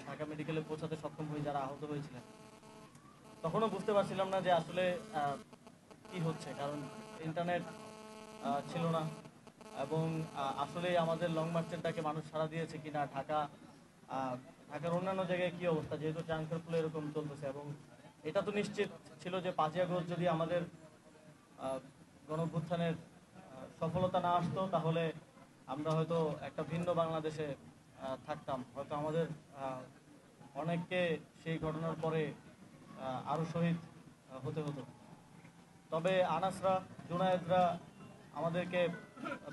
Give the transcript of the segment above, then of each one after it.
ঢাকা মেডিকেলে পৌঁছাতে সক্ষম হয়ে যারা আহত হয়েছিলেন, তখনও বুঝতে পারছিলাম না যে আসলে কি হচ্ছে, কারণ ইন্টারনেট ছিল না এবং আসলে আমাদের লং মার্চের ডাকে মানুষ সাড়া দিয়েছে কিনা, ঢাকার অন্যান্য জায়গায় কি অবস্থা, যেহেতু চাংখারপুলে এরকম চলতেছে। এবং এটা তো নিশ্চিত ছিল যে 5ই আগস্ট যদি আমাদের গণঅভ্যুত্থানের সফলতা না আসতো, তাহলে আমরা হয়তো একটা ভিন্ন বাংলাদেশে থাকতাম। হয়তো আমাদের অনেককে সেই ঘটনার পরে আরও শহীদ হতে হতো। তবে আনাসরা, জুনায়েদরা আমাদেরকে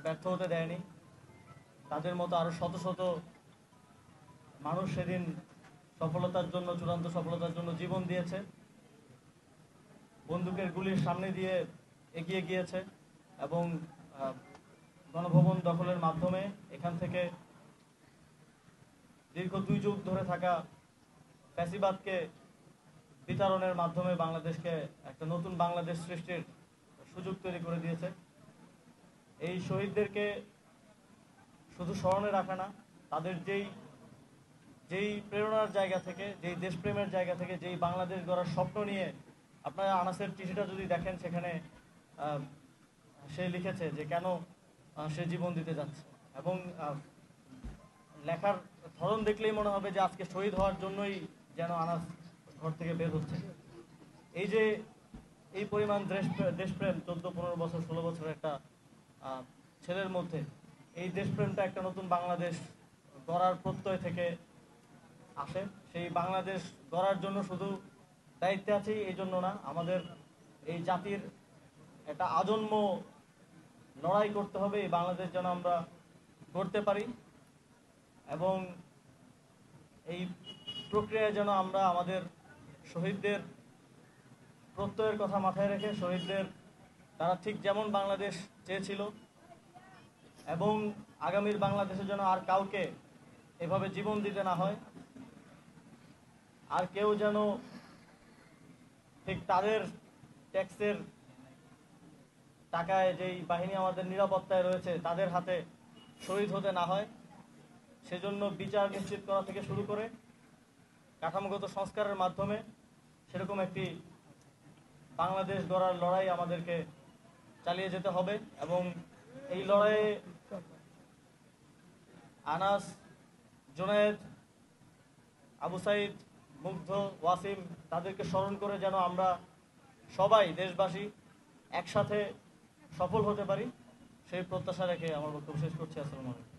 ব্যর্থ হতে দেয়নি। তাদের মতো আরও শত শত মানুষ সেদিন সফলতার জন্য, চূড়ান্ত সফলতার জন্য জীবন দিয়েছে, বন্দুকের গুলির সামনে দিয়ে এগিয়ে গিয়েছে এবং গণভবন দখলের মাধ্যমে এখান থেকে দীর্ঘ 2 যুগ ধরে থাকা ফ্যাসিবাদকে বিতরণের মাধ্যমে বাংলাদেশকে একটা নতুন বাংলাদেশ সৃষ্টির সুযোগ তৈরি করে দিয়েছে। এই শহীদদেরকে শুধু স্মরণে রাখা না, তাদের যেই প্রেরণার জায়গা থেকে, যেই দেশপ্রেমের জায়গা থেকে, যেই বাংলাদেশ গড়ার স্বপ্ন নিয়ে, আপনারা আনাসের চিঠিটা যদি দেখেন, সেখানে সে লিখেছে যে কেন সে জীবন দিতে যাচ্ছে। এবং লেখার ধরন দেখলেই মনে হবে যে আজকে শহীদ হওয়ার জন্যই যেন আনাস ঘর থেকে বের হচ্ছে। এই যে এই পরিমাণ দেশপ্রেম 14-15 বছর 16 বছরের একটা ছেলের মধ্যে, এই দেশপ্রেমটা একটা নতুন বাংলাদেশ গড়ার প্রত্যয় থেকে আসে। সেই বাংলাদেশ গড়ার জন্য শুধু দায়িত্বে আছি এই জন্য না, আমাদের এই জাতির একটা আজন্ম লড়াই করতে হবে এই বাংলাদেশ যেন আমরা গড়তে পারি। এবং এই প্রক্রিয়ায় যেন আমরা আমাদের শহীদদের প্রত্যয়ের কথা মাথায় রেখে, শহীদদের তারা ঠিক যেমন বাংলাদেশ চেয়েছিল এবং আগামীর বাংলাদেশে যেন আর কাউকে এভাবে জীবন দিতে না হয়, আর কেউ যেন ঠিক তাদের ট্যাক্সের টাকায় যেই বাহিনী আমাদের নিরাপত্তায় রয়েছে তাদের হাতে শহীদ হতে না হয়, সেজন্য বিচার নিশ্চিত করা থেকে শুরু করে কাঠামোগত সংস্কারের মাধ্যমে সেরকম একটি বাংলাদেশ গড়ার লড়াই আমাদেরকে চালিয়ে যেতে হবে। এবং এই লড়াইয়ে আনাস, জুনায়েদ, আবু সাইদ, মুগ্ধ, ওয়াসিম তাদেরকে স্মরণ করে যেন আমরা সবাই দেশবাসী একসাথে সফল হতে পারি, সেই প্রত্যাশা রেখে আমার বক্তব্য শেষ করছি। আসসালামু আলাইকুম।